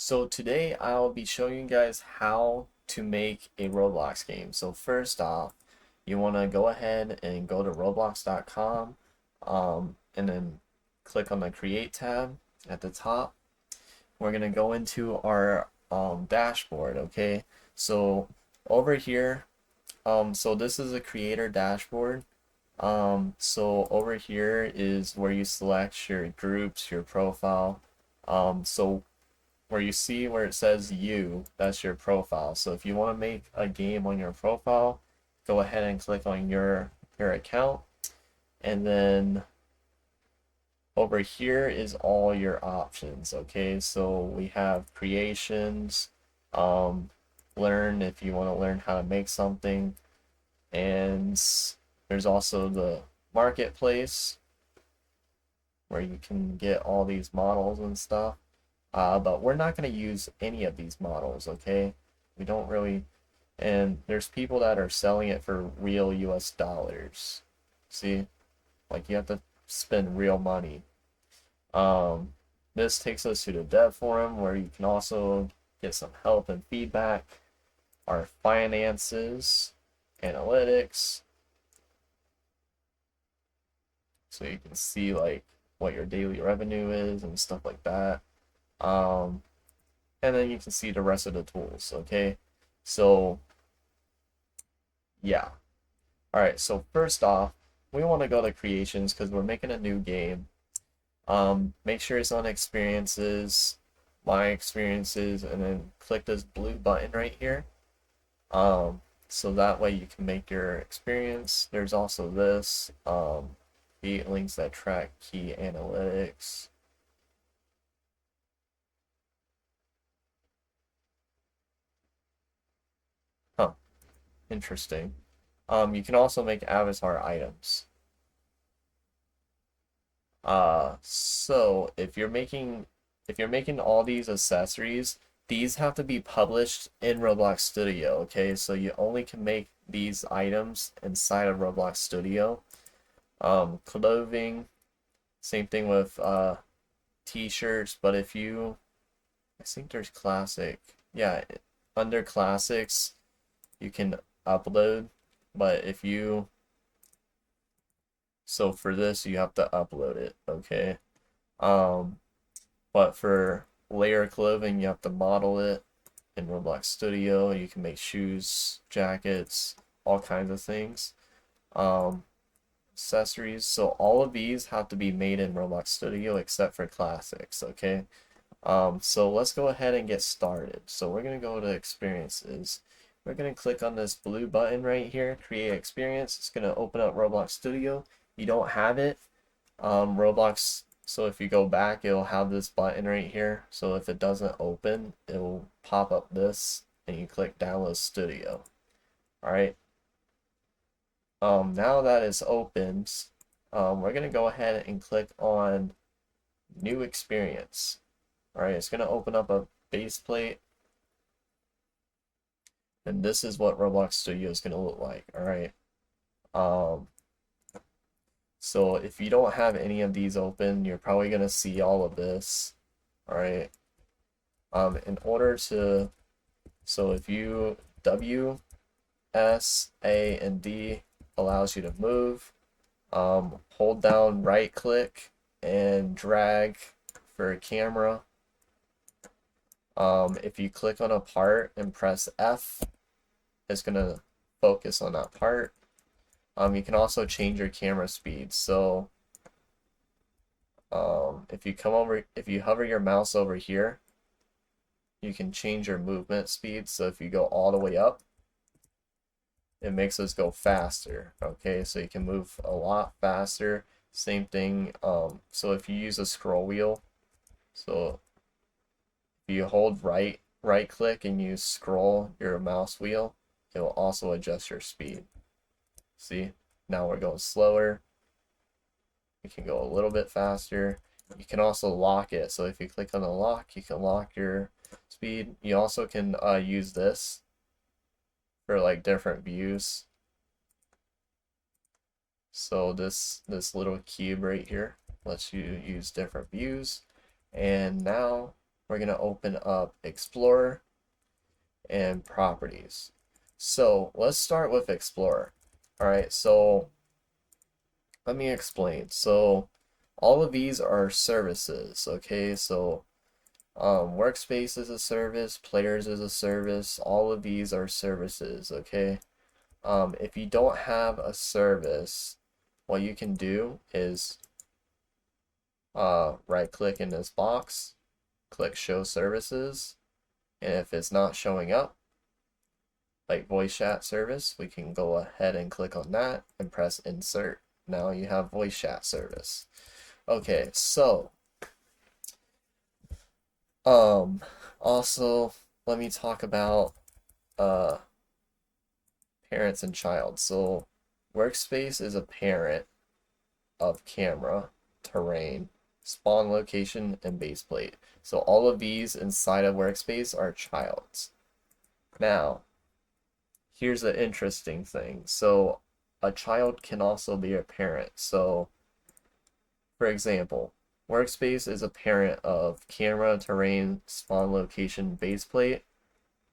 So today I'll be showing you guys how to make a Roblox game. So first off, you want to go ahead and go to roblox.com and then click on the create tab at the top. We're going to go into our dashboard, okay? So over here, so this is a creator dashboard. So over here is where you select your groups, your profile. So where you see where it says you, that's your profile. So if you want to make a game on your profile, go ahead and click on your account, and then over here is all your options. Okay, so we have creations, um, learn if you want to learn how to make something, and there's also the marketplace where you can get all these models and stuff. But we're not going to use any of these models, okay? We don't really, and there's people that are selling it for real US dollars. See? Like you have to spend real money. Um, this takes us to the dev forum where you can also get some help and feedback, our finances, analytics, so you can see like what your daily revenue is and stuff like that. Um, and then you can see the rest of the tools, okay? So yeah. All right, so first off, we want to go to creations because we're making a new game. Make sure it's on experiences, my experiences, and then click this blue button right here. So that way you can make your experience. There's also this, feed links that track key analytics. Huh, interesting. You can also make avatar items. So if you're making all these accessories, these have to be published in Roblox Studio, okay? So you only can make these items inside of Roblox Studio. Clothing, same thing with t-shirts, but I think there's classic. Yeah, under classics, you can upload, but so for this you have to upload it, okay? Um, but for layer clothing, you have to model it in Roblox Studio. You can make shoes, jackets, all kinds of things. Um, accessories. So all of these have to be made in Roblox Studio except for classics, okay? So let's go ahead and get started. So we're gonna go to experiences. We're gonna click on this blue button right here, create experience. It's gonna open up Roblox Studio. If you don't have it, Roblox, so if you go back, it'll have this button right here. So if it doesn't open, it will pop up this and you click download studio. All right. Now that it's opened, we're gonna go ahead and click on new experience. All right, it's gonna open up a base plate, and this is what Roblox Studio is gonna look like. All right. Um, so if you don't have any of these open, you're probably gonna see all of this. All right. In order to, so if you W, S, A, and D allows you to move. Hold down right click and drag for a camera. If you click on a part and press F, it's gonna focus on that part. You can also change your camera speed. So if you hover your mouse over here, you can change your movement speed. So if you go all the way up, it makes us go faster. Okay, so you can move a lot faster. Same thing. So if you use a scroll wheel, so if you hold right click and you scroll your mouse wheel, it will also adjust your speed. See, now we're going slower. We can go a little bit faster. You can also lock it. So if you click on the lock, you can lock your speed. You also can use this for like different views. So this little cube right here lets you use different views. And now we're going to open up Explorer and Properties. So let's start with Explorer. All right, so let me explain. So all of these are services, okay? So workspace is a service, players is a service, all of these are services, okay? If you don't have a service, what you can do is right click in this box, click show services, and if it's not showing up, like voice chat service, we can go ahead and click on that and press insert. Now you have voice chat service. Okay, so also let me talk about parents and child. So workspace is a parent of camera, terrain, spawn location, and base plate. So all of these inside of workspace are childs. Now, here's the interesting thing. So a child can also be a parent. So for example, workspace is a parent of camera, terrain, spawn location, base plate.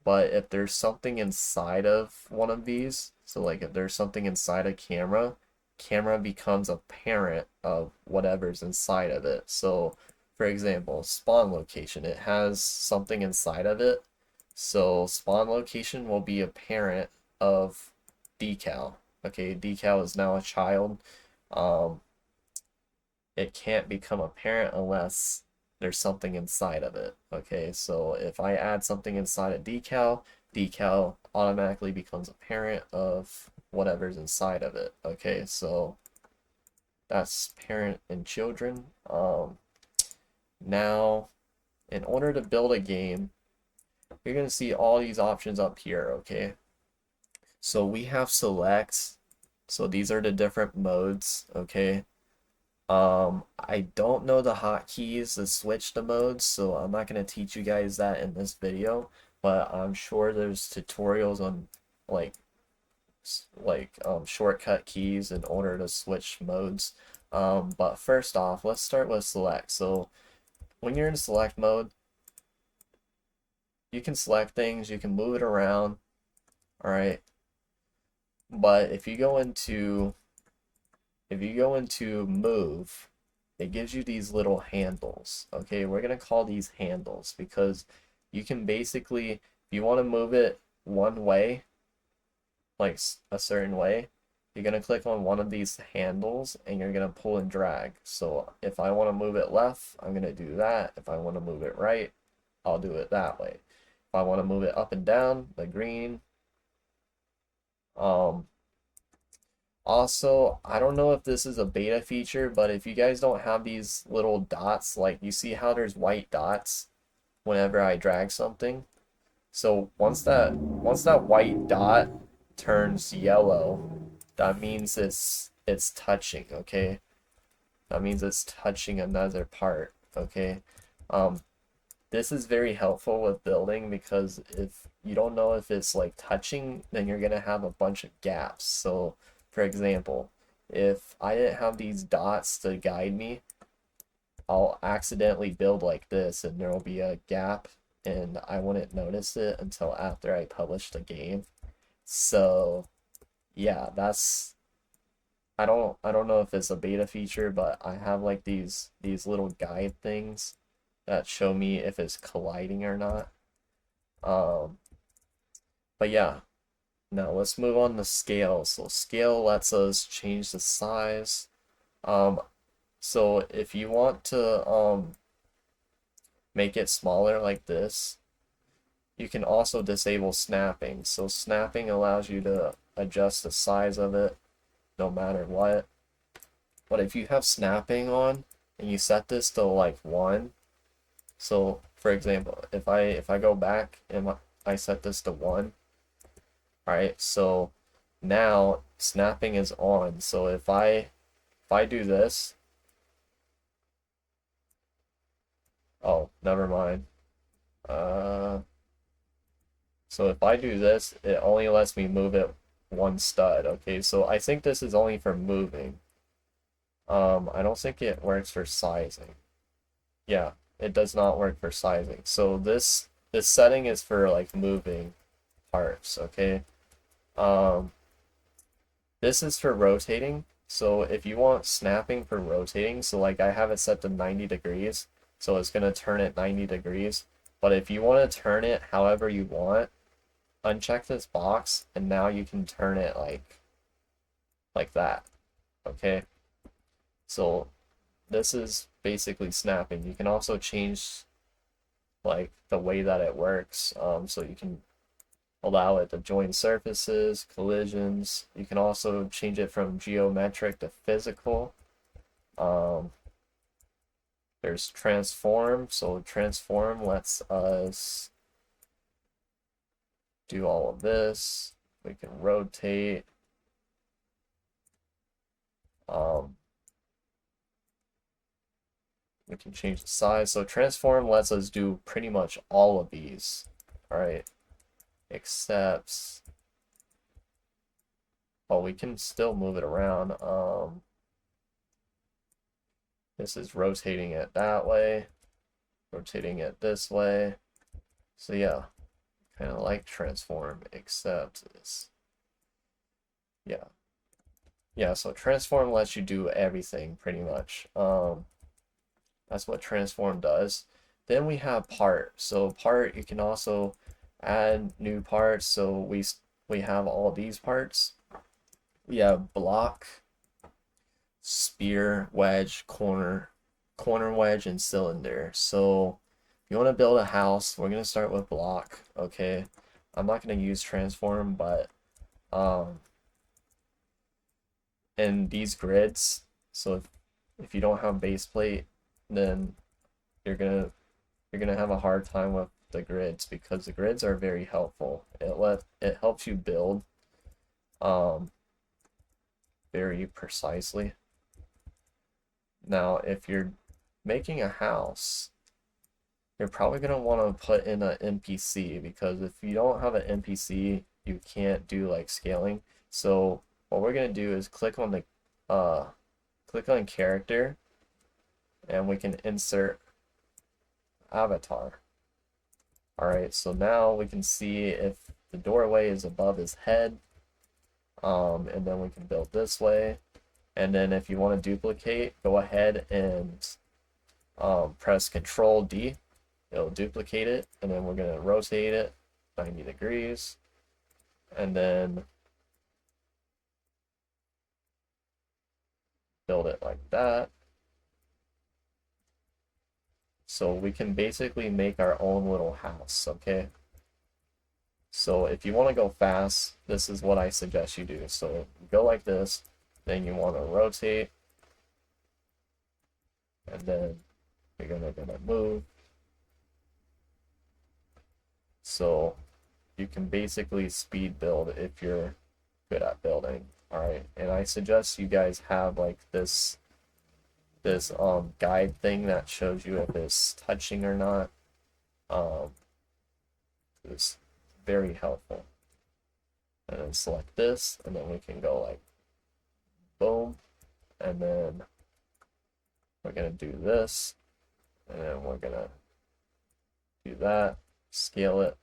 But if there's something inside of one of these, so like if there's something inside a camera, camera becomes a parent of whatever's inside of it. So for example, spawn location, it has something inside of it. So spawn location will be a parent of decal. Okay, decal is now a child. It can't become a parent unless there's something inside of it. Okay, so if I add something inside a decal, decal automatically becomes a parent of whatever's inside of it. Okay, so that's parent and children. Now, in order to build a game, you're going to see all these options up here, okay? So we have select. So these are the different modes, okay? I don't know the hotkeys to switch the modes, so I'm not going to teach you guys that in this video, but I'm sure there's tutorials on like shortcut keys in order to switch modes. But first off, let's start with select. So when you're in select mode, you can select things, you can move it around, all right? But if you go into move, it gives you these little handles. Okay, we're gonna call these handles because you can basically, if you want to move it one way, like a certain way, you're gonna click on one of these handles and you're gonna pull and drag. So if I want to move it left, I'm gonna do that. If I want to move it right, I'll do it that way. If I want to move it up and down, the green. Also, I don't know if this is a beta feature, but if you guys don't have these little dots, like you see how there's white dots whenever I drag something. So once that white dot turns yellow, that means it's touching, okay? That means it's touching another part, okay? This is very helpful with building because if you don't know if it's like touching, then you're gonna have a bunch of gaps. So for example, if I didn't have these dots to guide me, I'll accidentally build like this and there will be a gap and I wouldn't notice it until after I publish the game. So yeah, that's I don't know if it's a beta feature, but I have like these little guide things that show me if it's colliding or not. But yeah, now let's move on to scale. So scale lets us change the size. So if you want to make it smaller like this, you can also disable snapping. So snapping allows you to adjust the size of it no matter what. But if you have snapping on and you set this to like 1, so for example, if I go back and I set this to 1, alright, so now snapping is on. So if I do this, oh, never mind. So if I do this, it only lets me move it 1 stud. Okay, so I think this is only for moving. I don't think it works for sizing. Yeah, it does not work for sizing. So this setting is for like moving parts, okay? Um, this is for rotating. So if you want snapping for rotating, so like I have it set to 90 degrees, so it's gonna turn it 90 degrees. But if you want to turn it however you want, uncheck this box and now you can turn it like that. Okay? So this is basically snapping. You can also change like the way that it works. So you can allow it to join surfaces, collisions. You can also change it from geometric to physical. Um, there's transform. So transform lets us do all of this. We can rotate. Um, we can change the size. So transform lets us do pretty much all of these. All right, except, well, we can still move it around. This is rotating it that way, rotating it this way. So yeah, kind of like transform, except it's, yeah. Yeah, so transform lets you do everything pretty much. That's what transform does. Then we have part. So part, you can also add new parts. So we have all these parts. We have block, spear, wedge, corner wedge, and cylinder. So if you want to build a house, we're gonna start with block. Okay, I'm not gonna use transform, but um, and these grids. So if you don't have base plate, then you're gonna you're gonna have a hard time with the grids because the grids are very helpful. It helps you build um very precisely. Now, if you're making a house, you're probably gonna want to put in an NPC because if you don't have an NPC, you can't do like scaling. So what we're gonna do is click on character and we can insert avatar. All right, so now we can see if the doorway is above his head, and then we can build this way. And then if you want to duplicate, go ahead and press Control D. It'll duplicate it, and then we're gonna rotate it 90 degrees, and then build it like that. So we can basically make our own little house, okay? So if you want to go fast, this is what I suggest you do. So go like this, then you want to rotate, and then you're gonna move. So you can basically speed build if you're good at building. All right, and I suggest you guys have like this guide thing that shows you if it's touching or not. Um, it's very helpful. And then select this, and then we can go like boom, and then we're gonna do this, and then we're gonna do that, scale it,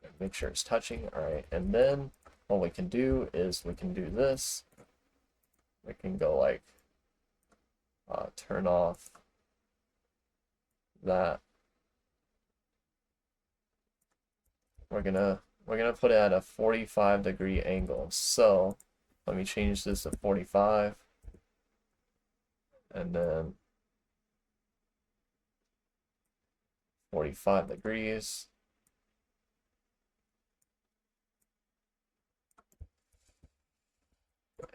and make sure it's touching. All right, and then what we can do is we can do this. We can go like turn off that. We're gonna put it at a 45-degree angle. So let me change this to 45, and then 45 degrees.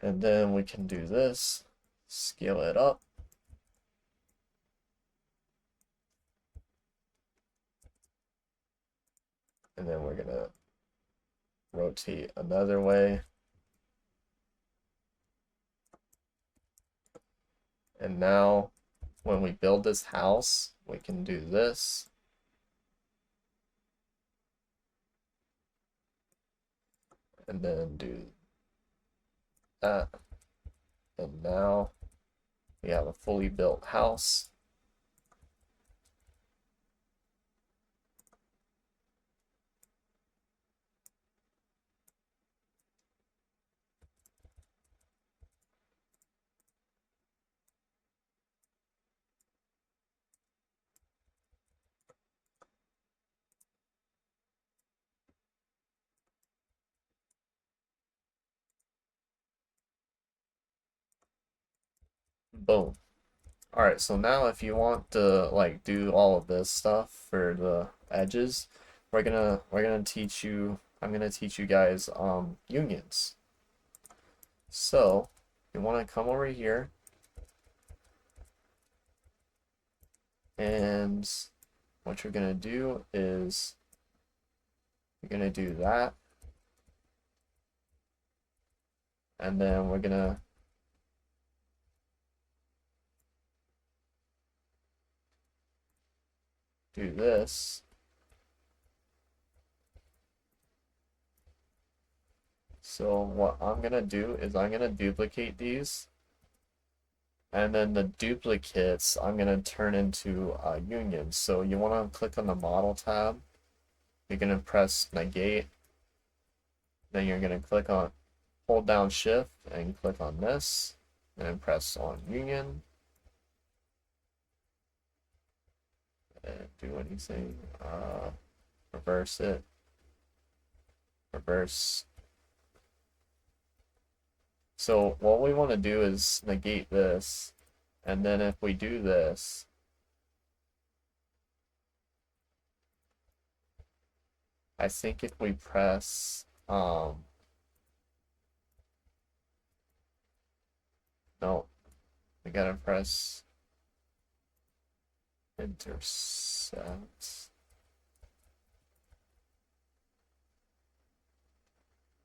And then we can do this, scale it up. And then we're gonna rotate another way. And now when we build this house, we can do this. And then do that. And now We have a fully built house. Boom. All right, so now if you want to like do all of this stuff for the edges, we're gonna teach you. I'm gonna teach you guys unions. So you want to come over here and what you're gonna do is you're gonna do that, and then we're gonna do this. So what I'm gonna do is I'm gonna duplicate these, and then the duplicates I'm gonna turn into unions. So you wanna click on the model tab. You're gonna press negate. Then you're gonna hold down shift and click on this, and then press on union. And do anything. Reverse it. Reverse. So what we want to do is negate this, and then if we do this, I think if we press no, we gotta press intersect.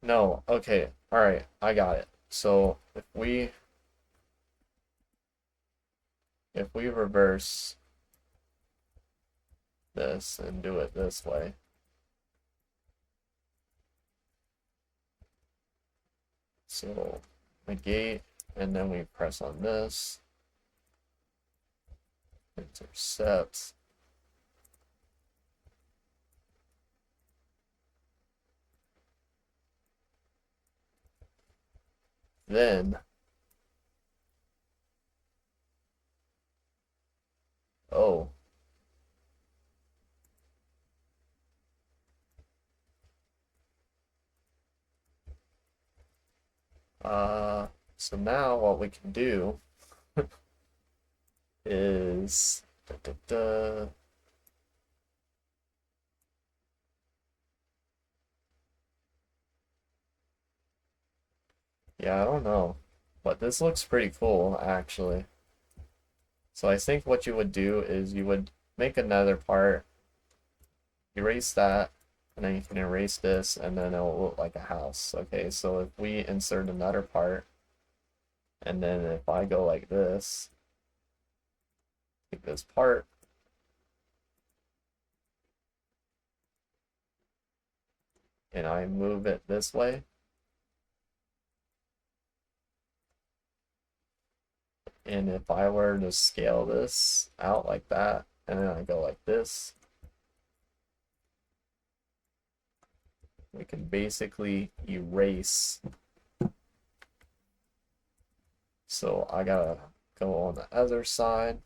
No, okay, all right, I got it. So if we reverse this and do it this way, so negate, and then we press on this, intercept. Then, oh, so now what we can do is, yeah, I don't know, but this looks pretty cool actually. So I think what you would do is you would make another part, erase that, and then you can erase this, and then it'll look like a house. Okay, so if we insert another part, and then if I go like this, take this part, and I move it this way, and if I were to scale this out like that, and then I go like this, we can basically erase. So I gotta go on the other side.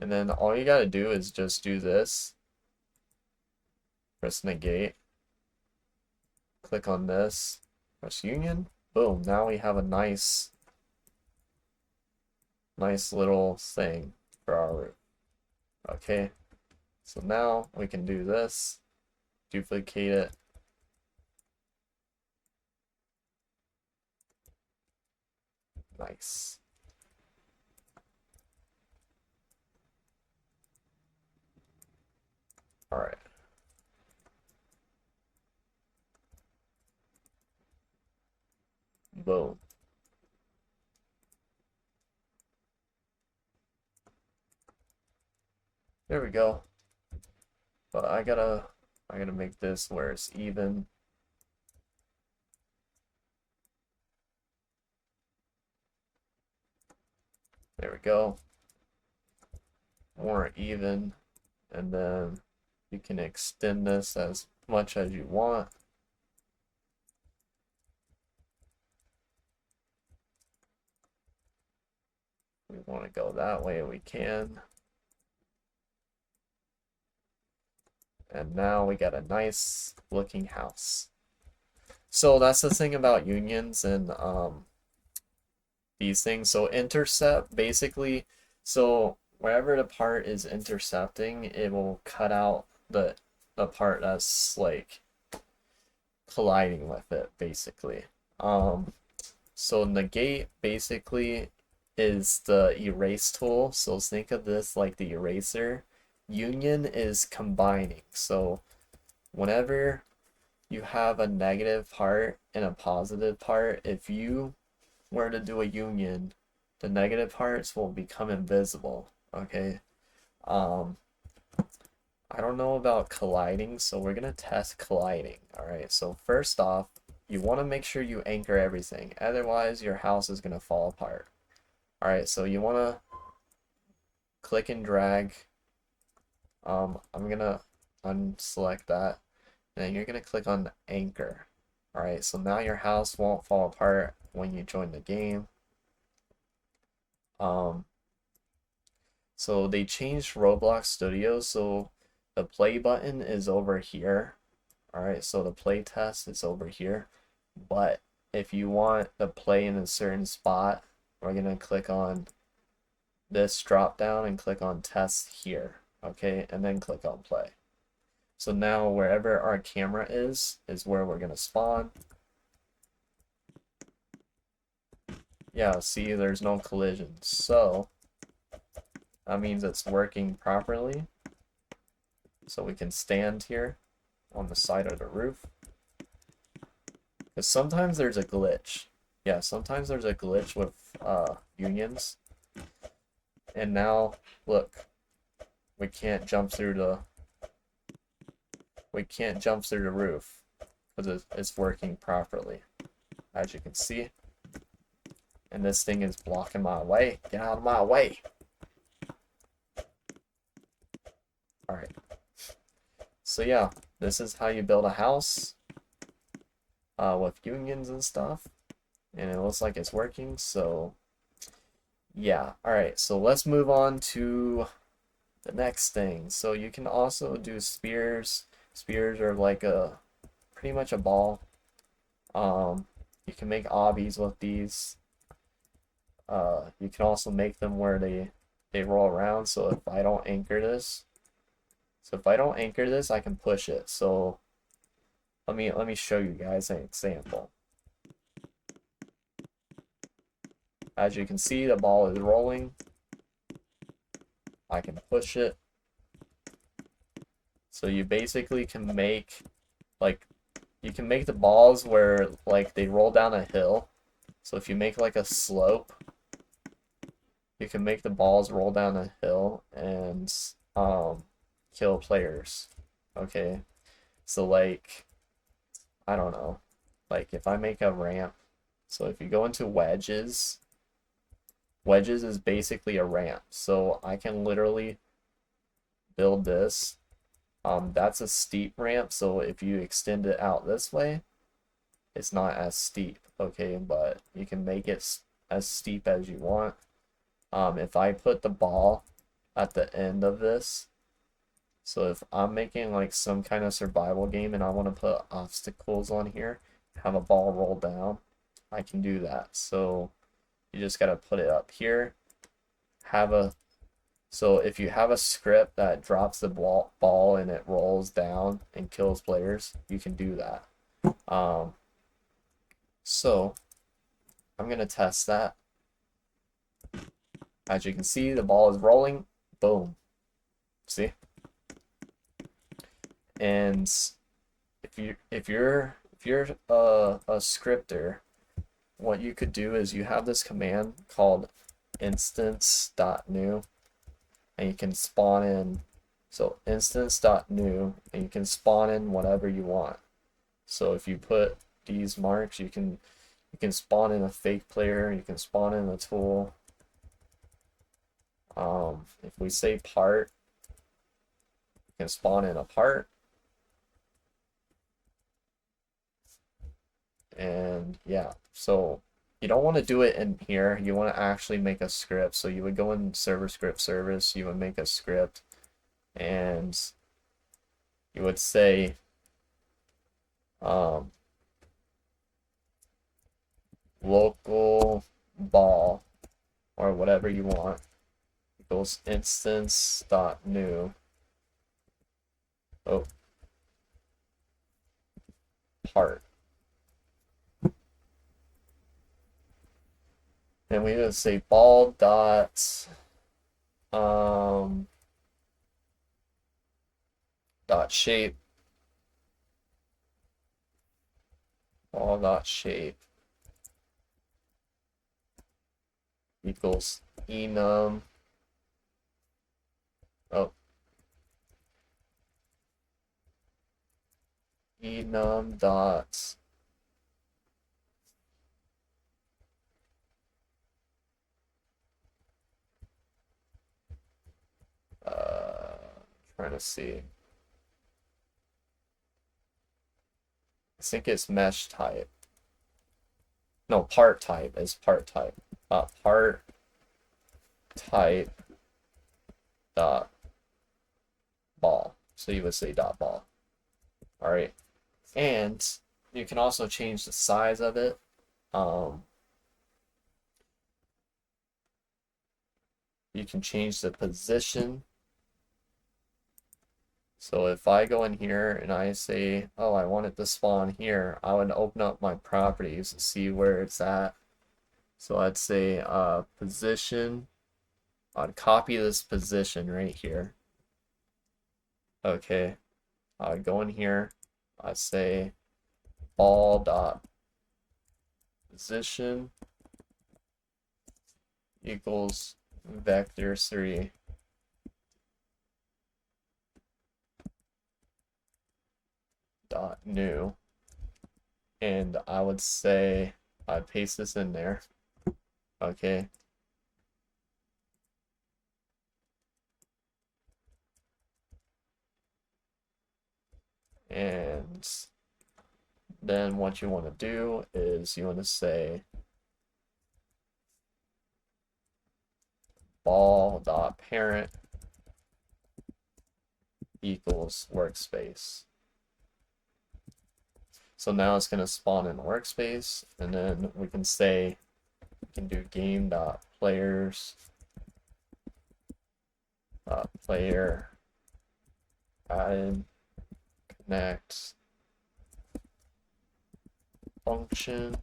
And then all you gotta do is just do this. Press negate. Click on this. Press union. Boom. Now we have a nice little thing for our roof. Okay. So now we can do this. Duplicate it. Nice. All right. Boom. There we go. but I gotta make this where it's even. There we go. More even, and then you can extend this as much as you want. We want to go that way, we can. And now we got a nice looking house. So that's the thing about unions and these things. So intercept basically, so wherever the part is intercepting, it will cut out the part that's like colliding with it basically. So negate basically is the erase tool. So think of this like the eraser. Union is combining. So whenever you have a negative part and a positive part, if you were to do a union, the negative parts will become invisible. Okay. I don't know about colliding, so we're gonna test colliding. All right. So first off, you want to make sure you anchor everything. Otherwise, your house is gonna fall apart. All right. So you want to click and drag. I'm gonna unselect that. And then you're gonna click on anchor. All right. So now your house won't fall apart when you join the game. So they changed Roblox Studio, so the play button is over here. All right, so the play test is over here. But if you want the play in a certain spot, we're gonna click on this drop down and click on test here. Okay, and then click on play. So now wherever our camera is where we're gonna spawn. Yeah, see, there's no collision. So that means it's working properly. So we can stand here on the side of the roof. Because sometimes there's a glitch. Yeah, sometimes there's a glitch with unions. And now, look, we can't jump through the roof because it's working properly, as you can see. And this thing is blocking my way. Get out of my way. Alright. So yeah, this is how you build a house with unions and stuff. And it looks like it's working, so yeah. Alright, so let's move on to the next thing. So you can also do spears. Spears are like pretty much a ball. You can make obbies with these. You can also make them where they roll around. So if I don't anchor this, I can push it. So let me show you guys an example. As you can see, the ball is rolling. I can push it. So you basically can make you can make the balls where like they roll down a hill. So if you make like a slope, you can make the balls roll down a hill and kill players. Okay. So like I don't know. Like if I make a ramp, so if you go into wedges, wedges is basically a ramp. So I can literally build this. That's a steep ramp, so if you extend it out this way, it's not as steep, okay? But you can make it as steep as you want. If I put the ball at the end of this, so if I'm making like some kind of survival game and I want to put obstacles on here, have a ball roll down, I can do that. So you just gotta put it up here. So if you have a script that drops the ball and it rolls down and kills players, you can do that. So I'm gonna test that. As you can see, the ball is rolling. Boom. See? And if you're a scripter, what you could do is you have this command called instance.new, and you can spawn in So instance.new, and you can spawn in whatever you want. So if you put these marks, you can spawn in a fake player, you can spawn in a tool. If we say part, you can spawn in a part. And yeah, so you don't want to do it in here. You want to actually make a script. So you would go in server script service, you would make a script, and you would say local ball or whatever you want equals instance.new. Oh, part. And we would say ball dot dot shape, ball dot shape equals enum. Oh, enum dot trying to see. I think it's mesh type. No, part type is part type. Part type dot ball. So you would say dot ball. All right, and you can also change the size of it. You can change the position. So if I go in here and I say, oh, I want it to spawn here, I would open up my properties to see where it's at. So I'd say position. I'd copy this position right here. Okay. I'd go in here. I'd say ball dot position equals vector 3 dot new, and I would say I'd paste this in there. Okay, and then what you want to do is you want to say ball dot parent equals workspace. So now it's going to spawn in workspace, and then we can say, we can do game dot players player add connect function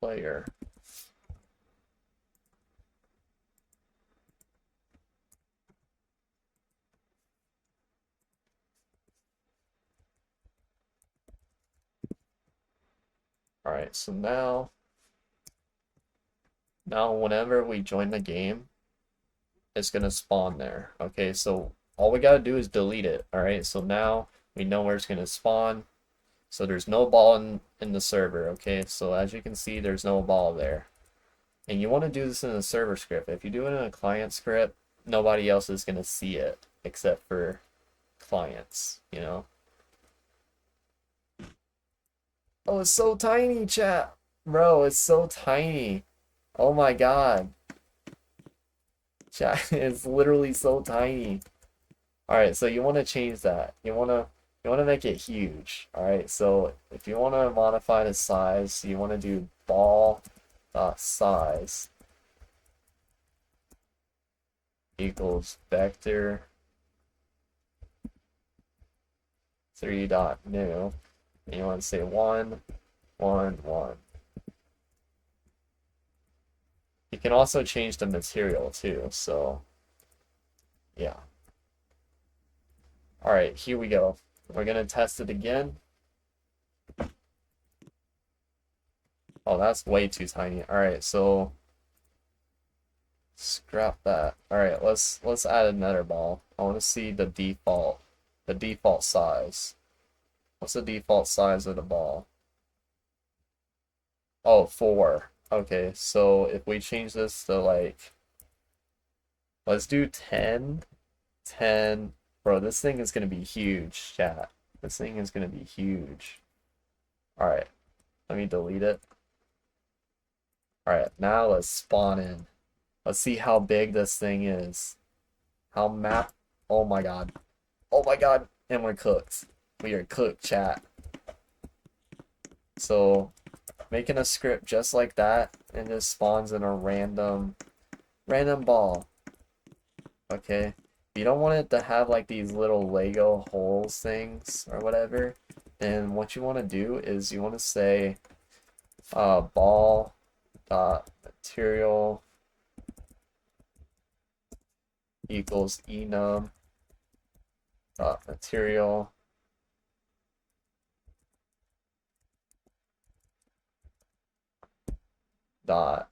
player. All right, so now whenever we join the game, it's gonna spawn there. Okay, so all we gotta do is delete it. All right, so now we know where it's gonna spawn. So there's no ball in the server. Okay, so as you can see, there's no ball there. And you want to do this in a server script. If you do it in a client script, nobody else is gonna see it except for clients, you know. Oh, it's so tiny, chat. Bro, it's so tiny. Oh my god. Chat, it's literally so tiny. Alright, so you want to change that. You want to make it huge. Alright, so if you want to modify the size, you want to do ball size equals vector 3 dot new. And you want to say 1, 1, 1. You can also change the material too, so yeah. All right, here we go. We're gonna test it again. Oh, that's way too tiny. All right, so Scrap that. All right, let's add another ball. I want to see the default size. What's the default size of the ball? Oh, 4. Okay, so if we change this to like, let's do 10, 10. Bro, this thing is gonna be huge, chat. This thing is gonna be huge. All right, let me delete it. All right, now let's spawn in. Let's see how big this thing is. How map? Oh my god. Oh my god. And we're cooked. We are cooked, chat. So making a script just like that and just spawns in a random ball. Okay. You don't want it to have like these little Lego holes things or whatever. And what you want to do is you want to say ball dot material equals enum dot material dot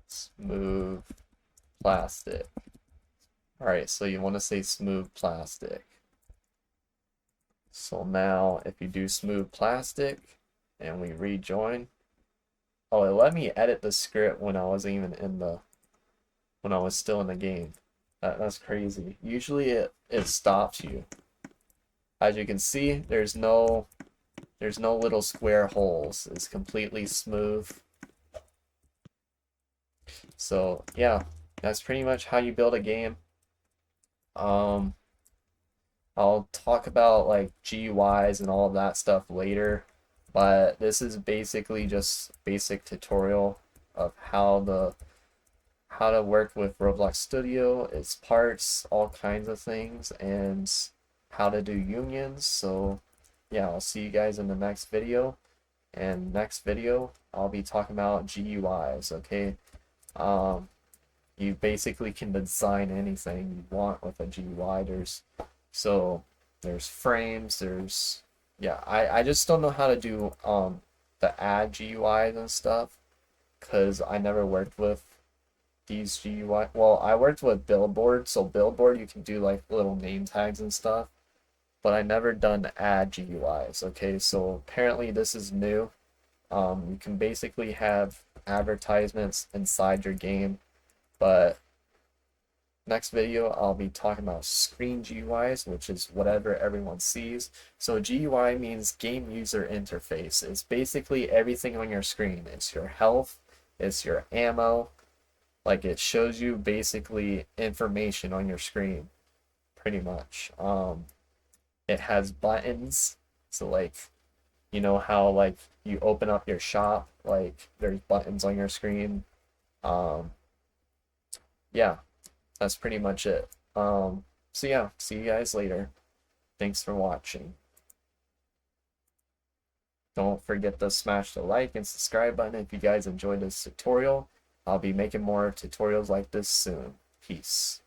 smooth plastic. Alright, so you want to say smooth plastic. So now if you do smooth plastic and we rejoin, oh, it let me edit the script when I wasn't even when I was still in the game. That's crazy. Usually it stops you. As you can see, there's no little square holes. It's completely smooth. So yeah, that's pretty much how you build a game. I'll talk about like GUIs and all of that stuff later, but this is basically just basic tutorial of how to work with Roblox Studio, its parts, all kinds of things, and how to do unions. So yeah, I'll see you guys in the next video. And next video, I'll be talking about GUIs, okay? You basically can design anything you want with a GUI. There's frames, yeah, I just don't know how to do the add GUIs and stuff because I never worked with these GUI. Well, I worked with Billboard, so Billboard you can do like little name tags and stuff, but I never done add GUIs. Okay, so apparently this is new. You can basically have advertisements inside your game, but next video I'll be talking about screen GUIs, which is whatever everyone sees. So GUI means game user interface. It's basically everything on your screen. It's your health, it's your ammo, like it shows you basically information on your screen, pretty much. It has buttons, so like you know how like you open up your shop, like there's buttons on your screen. Um, yeah, that's pretty much it. So yeah, see you guys later. Thanks for watching. Don't forget to smash the like and subscribe button if you guys enjoyed this tutorial. I'll be making more tutorials like this soon. Peace.